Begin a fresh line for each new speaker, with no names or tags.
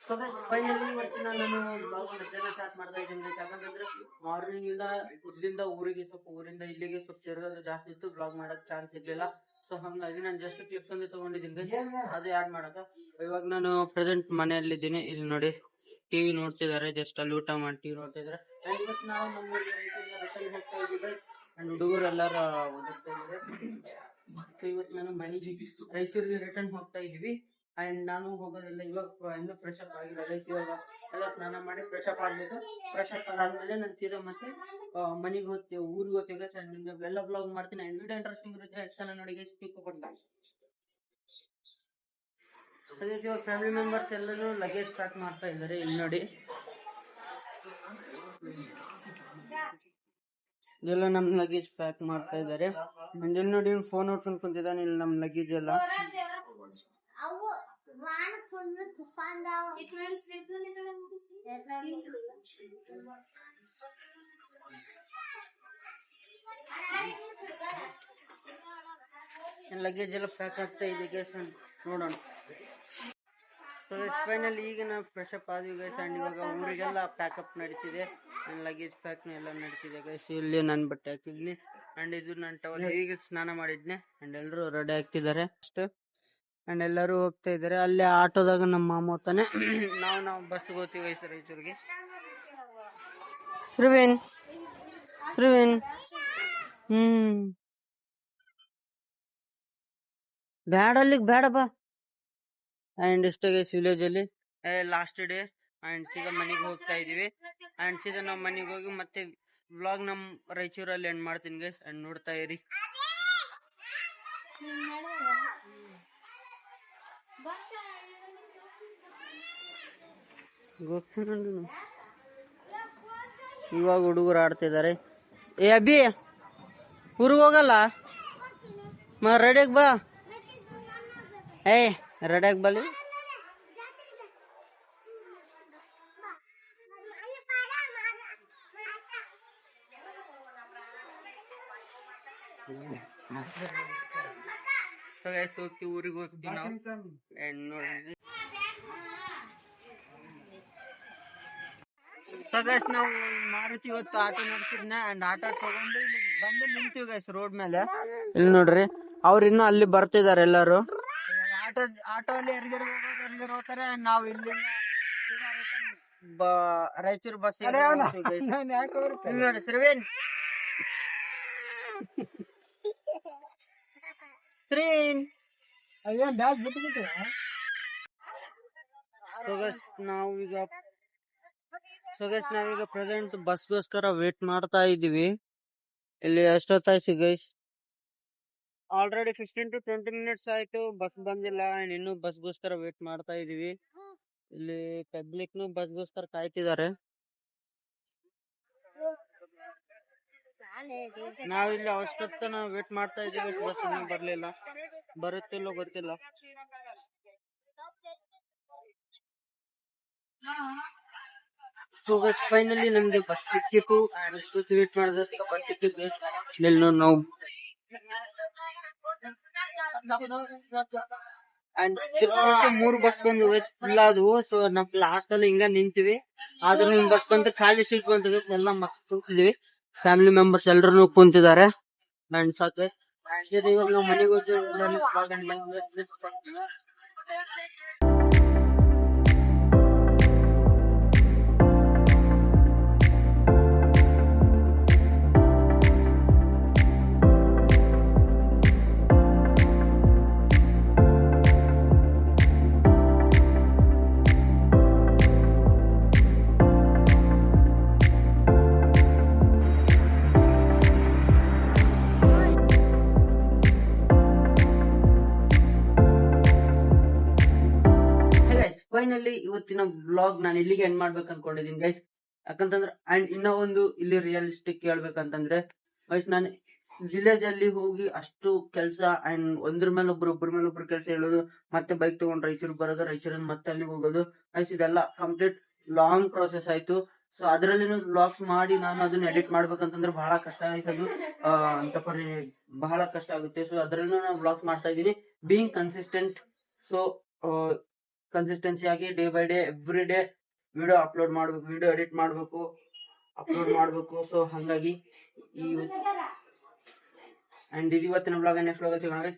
So finally ಇವತ್ತಿನ ನಾನು blog ಮಧ್ಯಾಹ್ನ ಸ್ಟಾರ್ಟ್ ಮಾಡ್ತಾ ಇದ್ದೀನಿ. ಯಾಕಂತಂದ್ರೆ ಮಾರ್ನಿಂಗ್ ಇಂದ ಇಲ್ಲಿಂದ ಊರಿಗೆ ಊರಿಂದ ಇಲ್ಲಿಗೆ ಸ್ವಲ್ಪ ತಿರುಗೋದು ಜಾಸ್ತಿ ಇತ್ತು, ಬ್ಲಾಗ್ ಮಾಡಕ್ ಚಾನ್ಸ್ ಇರ್ಲಿಲ್ಲ. ಸೊ ಹಂಗಾಗಿ ನಾನು ಜಸ್ಟ್ ಕ್ಲಿಪ್ಸ್ ಒಂದು ತಗೊಂಡಿದ್ದೀನಿ, ಅದೇ ಆಡ್ ಮಾಡಕ. ಇವಾಗ ನಾನು ಪ್ರೆಸೆಂಟ್ ಮನೆಯಲ್ಲಿದ್ದೀನಿ. ಇಲ್ಲಿ ನೋಡಿ ಟಿವಿ ನೋಡ್ತಿದ್ದಾರೆ, ಜಸ್ಟ್ ಅಲ್ಲಿ ಊಟ ಮಾಡಿ ಟಿವಿ ನೋಡ್ತಾ ಇದಾರೆ. ಅಂಡ್ ಇವತ್ತು ನಾವು ನಮ್ಮ ರಿಟರ್ನ್ ಹೋಗ್ತಾ ಇದ್ದೀವಿ ಅಂಡ್ ಹುಡುಗರು ಎಲ್ಲಾರ ಓದಿರ್ತಾ ಇದ್ದಾರೆ. ಇವತ್ತು ನಾನು ರಾಯಚೂರಿಗೆ ರಿಟರ್ನ್ ಹೋಗ್ತಾ ಇದೀವಿ. ಅಂಡ್ ನಾನು ಹೋಗೋದಿಲ್ಲ ಇವಾಗ, ಇನ್ನೂ ಫ್ರೆಶ್ ಅಪ್ ಆಗಿಲ್ಲ. ಇವಾಗ ಎಲ್ಲ ಸ್ನಾನ ಮಾಡಿ ಫ್ರೆಶ್ ಅಪ್ ಆಗ್ಬೇಕು. ಫ್ರೆಶ್ ಅಪ್ ಆದ್ಮೇಲೆ ನಾನು ಸೀದಾ ಮತ್ತೆ ಮನೆಗೆ ಹೋಗ್ತೀವಿ, ಊರಿಗೆ ಹೋಗ್ತೀವಿ. ಅಂಡ್ ನಿಮ್ಗೆ ಎಲ್ಲ ಬ್ಲಾಗ್ ಮಾಡ್ತೀನಿ. ಅಂಡ್ ವಿಡಿಯೋ ಇಂಟ್ರೆಸ್ಟಿಂಗ್ ಇರುತ್ತೆ, ಎಷ್ಟು ನೋಡಿ ಅದೇ ಇವಾಗ ಫ್ಯಾಮಿಲಿ ಮೆಂಬರ್ಸ್ ಎಲ್ಲರೂ ಲಗೇಜ್ ಪ್ಯಾಕ್ ಮಾಡ್ತಾ ಇದ್ದಾರೆ. ಇಲ್ಲಿ ನೋಡಿ ಇದೆಲ್ಲ ನಮ್ ಲಗೇಜ್ ಪ್ಯಾಕ್ ಮಾಡ್ತಾ ಇದ್ದಾರೆ. ಇಲ್ಲಿ ನೋಡಿ ಫೋನ್ ನೋಡ್ಕೊಂಡು ಕುಂತಿದ್ದಾನೆ. ಇಲ್ಲಿ ನಮ್ ಲಗೇಜ್ ಎಲ್ಲ ಲಗೇಜ್ ಎಲ್ಲ ಪ್ಯಾಕ್ ಆಗ್ತಾ ಇದೆ. ನೋಡೋಣ. ಸೊ ಫೈನಲಿ ಈಗ ನಾವು ಫ್ರೆಶ್ ಅಪ್ ಆದ್ವಿ ಗೈಸ್. ಅಂಡ್ ಇವಾಗ ಊರಿಗೆಲ್ಲ ಪ್ಯಾಕಪ್ ನಡೀತಿದೆ. ನನ್ನ ಲಗೇಜ್ ಪ್ಯಾಕ್ ಎಲ್ಲ ನಡೀತಿದೆ ಗೈಸ್. ಇಲ್ಲಿ ನನ್ನ ಬಟ್ಟೆ ಹಾಕಿದ್ನಿ ಅಂಡ್ ಇದು ನನ್ನ ಟವಲ್. ಈಗ ಸ್ನಾನ ಮಾಡಿದ್ನೆ ಅಂಡ್ ಎಲ್ಲರೂ ರೆಡಿ ಆಗ್ತಿದ್ದಾರೆ ಅಷ್ಟು. ಅಂಡ್ ಎಲ್ಲರೂ ಹೋಗ್ತಾ ಇದಾರೆ. ಅಲ್ಲಿ ಆಟೋದಾಗ ನಮ್ಮ ಮಾಮ ಹೋಗ್ತಾನೆ. ನಾವು ಬಸ್ಗೆ ಹೋಗ್ತೀವಿ ಗೈಸ್ ರಾಯಚೂರಿಗೆ. ಶ್ರೀವಿನ್ ಬ್ಯಾಡ ಅಲ್ಲಿಗೆ ಬೇಡ ಬಾ. ಅಂಡ್ ಇಷ್ಟ ಗೈಸ್ ವಿಲೇಜ್ ಅಲ್ಲಿ ಲಾಸ್ಟ್ ಡೇ. ಅಂಡ್ ಸೀದಾ ಮನೆಗೆ ಹೋಗ್ತಾ ಇದೀವಿ. ಅಂಡ್ ಸೀದಾ ನಾವು ಮನೆಗೆ ಹೋಗಿ ಮತ್ತೆ ವ್ಲಾಗ್ ನಮ್ ರಾಯಚೂರಲ್ಲಿ ಎಂಡ್ ಮಾಡ್ತೀನಿ ಗೈಸ್. ಅಂಡ್ ನೋಡ್ತಾ ಇರಿ. ಇವಾಗ ಹುಡುಗರು ಆಡ್ತಿದ್ದಾರೆ. ಏ ಅಭಿ ಊರಿಗೆ ಹೋಗಲ್ಲ ರೆಡಿಯಾಗಿ ಬಾ. ರೆಡಿಯಾಗಿ ಬಲಿ. ಹೋಗ್ತೀವಿ, ಊರಿಗೆ ಹೋಗ್ತೀವಿ ನಾವು. ನೋಡಿ ನಾವು ಮಾರುತಿ ಇವತ್ತು ಆಟೋ ನಡೆಸಿದ್ನ. ಅಂಡ್ ಆಟೋ ತಗೊಂಡು ಇಲ್ಲಿ ಬಂದು ನಿಂತೀವಿ ಗೈಸ್ ರೋಡ್ ಮೇಲೆ. ಇಲ್ಲಿ ನೋಡ್ರಿ ಅವ್ರು ಇನ್ನು ಅಲ್ಲಿ ಬರ್ತಿದಾರೆ ಎಲ್ಲಾರು. ಆಟೋ ಅಲ್ಲಿ ಯಾರಿಗಾರು ಹೋಗ್ತಾರೆ. ನಾವು ಇಲ್ಲಿ ರಾಯಚೂರು ಬಸ್ ನೋಡಿ. ಶ್ರೀವೇನ್ ನಾವೀಗ ಪ್ರೆಸೆಂಟ್ ಬಸ್ಗೋಸ್ಕರ ವೇಟ್ ಮಾಡ್ತಾ ಇದೀವಿ. ಇಲ್ಲಿ ಎಷ್ಟೊತ್ತಾಯ್ತು ಗೈಸ್? ಆಲ್ರೆಡಿ 15 to 20 minutes ಆಯ್ತು, ಬಸ್ ಬಂದಿಲ್ಲ. ಇನ್ನು ಬಸ್ಗೋಸ್ಕರ ವೇಟ್ ಮಾಡ್ತಾ ಇದೀವಿ. ಇಲ್ಲಿ ಪಬ್ಲಿಕ್ ನು ಬಸ್ಗೋಸ್ಕರ ಕಾಯ್ತಿದ್ದಾರೆ. ನಾವಿಲ್ಲಿ ಅಷ್ಟೊತ್ತನ ವೇಟ್ ಮಾಡ್ತಾ ಇದೀವಿ, ಬಸ್ ಇನ್ನೂ ಬರ್ಲಿಲ್ಲ. ಬರುತ್ತಿಲ್ಲೋ ಗೊತ್ತಿಲ್ಲ. ಸೊ ಫೈನಲಿ ನಮ್ಗೆ ಬಸ್ ಸಿಕ್ಕಿತ್ತು. ವೇಟ್ ಮಾಡಿದ್ರೆ ಬಸ್ ಸಿಕ್ಕಿತ್ತು. ನಾವು ಮೂರು ಬಸ್ ಬಂದು ಫುಲ್ ಆದವು. ಸೊ ನಮ್ ಲಾಸ್ಟ್ ಅಲ್ಲಿ ಹಿಂಗ ನಿಂತೀವಿ. ಆದ್ರೂ ಬಸ್ ಬಂದು ಖಾಲಿ ಸೀಟ್ ಬಂದ ಎಲ್ಲ ಮಕ್ಕಳು ಕುಂತಿದೀವಿ. ಫ್ಯಾಮಿಲಿ ಮೆಂಬರ್ಸ್ ಎಲ್ರು ಕುಂತಿದ್ದಾರೆ. ಸಾಕು ಇವಾಗ ನಾವು ಮನೆಗೆ ಹೋಗಿ ಫೈನಲಿ ಇವತ್ತಿನ ವ್ಲಾಗ್ ನಾನು ಇಲ್ಲಿಗೆ ಎಂಡ್ ಮಾಡ್ಬೇಕು ಅನ್ಕೊಂಡಿದೀನಿ ಗೈಸ್. ಯಾಕಂತಂದ್ರೆ ಅಂಡ್ ಇನ್ನ ಒಂದು ಇಲ್ಲಿ ರಿಯಲಿಸ್ಟಿಕ್ ಹೇಳ್ಬೇಕಂತಂದ್ರೆ ಗೈಸ್, ನಾನು ವಿಲೇಜ್ ಅಲ್ಲಿ ಹೋಗಿ ಅಷ್ಟು ಕೆಲಸ ಅಂಡ್ ಒಬ್ಬರ ಮೇಲೆ ಒಬ್ರು ಕೆಲಸ ಹೇಳೋದು, ಮತ್ತೆ ಬೈಕ್ ತಗೊಂಡು ರಾಯಚೂರ್ ಬರೋದು, ರಾಯಚೂರಿಂದ ಮತ್ತೆ ಅಲ್ಲಿಗೆ ಹೋಗೋದು ಗೈಸ್, ಇದೆಲ್ಲ ಕಂಪ್ಲೀಟ್ ಲಾಂಗ್ ಪ್ರೋಸೆಸ್ ಆಯ್ತು. ಸೊ ಅದ್ರಲ್ಲಿ ವ್ಲಾಗ್ಸ್ ಮಾಡಿ ನಾನು ಅದನ್ನ ಎಡಿಟ್ ಮಾಡ್ಬೇಕಂತಂದ್ರೆ ಬಹಳ ಕಷ್ಟ ಆಯ್ತದು. ಬಹಳ ಕಷ್ಟ ಆಗುತ್ತೆ. ಸೊ ಅದ್ರಲ್ಲೂ ನಾನು ವ್ಲಾಗ್ಸ್ ಮಾಡ್ತಾ ಇದೀನಿ, ಬೀಯಿಂಗ್ ಕನ್ಸಿಸ್ಟೆಂಟ್. ಸೊ ಕನ್ಸಿಸ್ಟೆನ್ಸಿ ಆಗಿ day by day every day video upload ಮಾಡ್ಬೇಕು, ವಿಡಿಯೋ ಎಡಿಟ್ ಮಾಡ್ಬೇಕು, ಅಪ್ಲೋಡ್ ಮಾಡ್ಬೇಕು. ಸೊ ಹಂಗಾಗಿ ಅಂಡ್ ಇದು ಇವತ್ತಿನ ಬ್ಲಾಗ್. ನೆಕ್ಸ್ಟ್ ಬ್ಲಾಗ್ ಸಿಗೋಣ guys.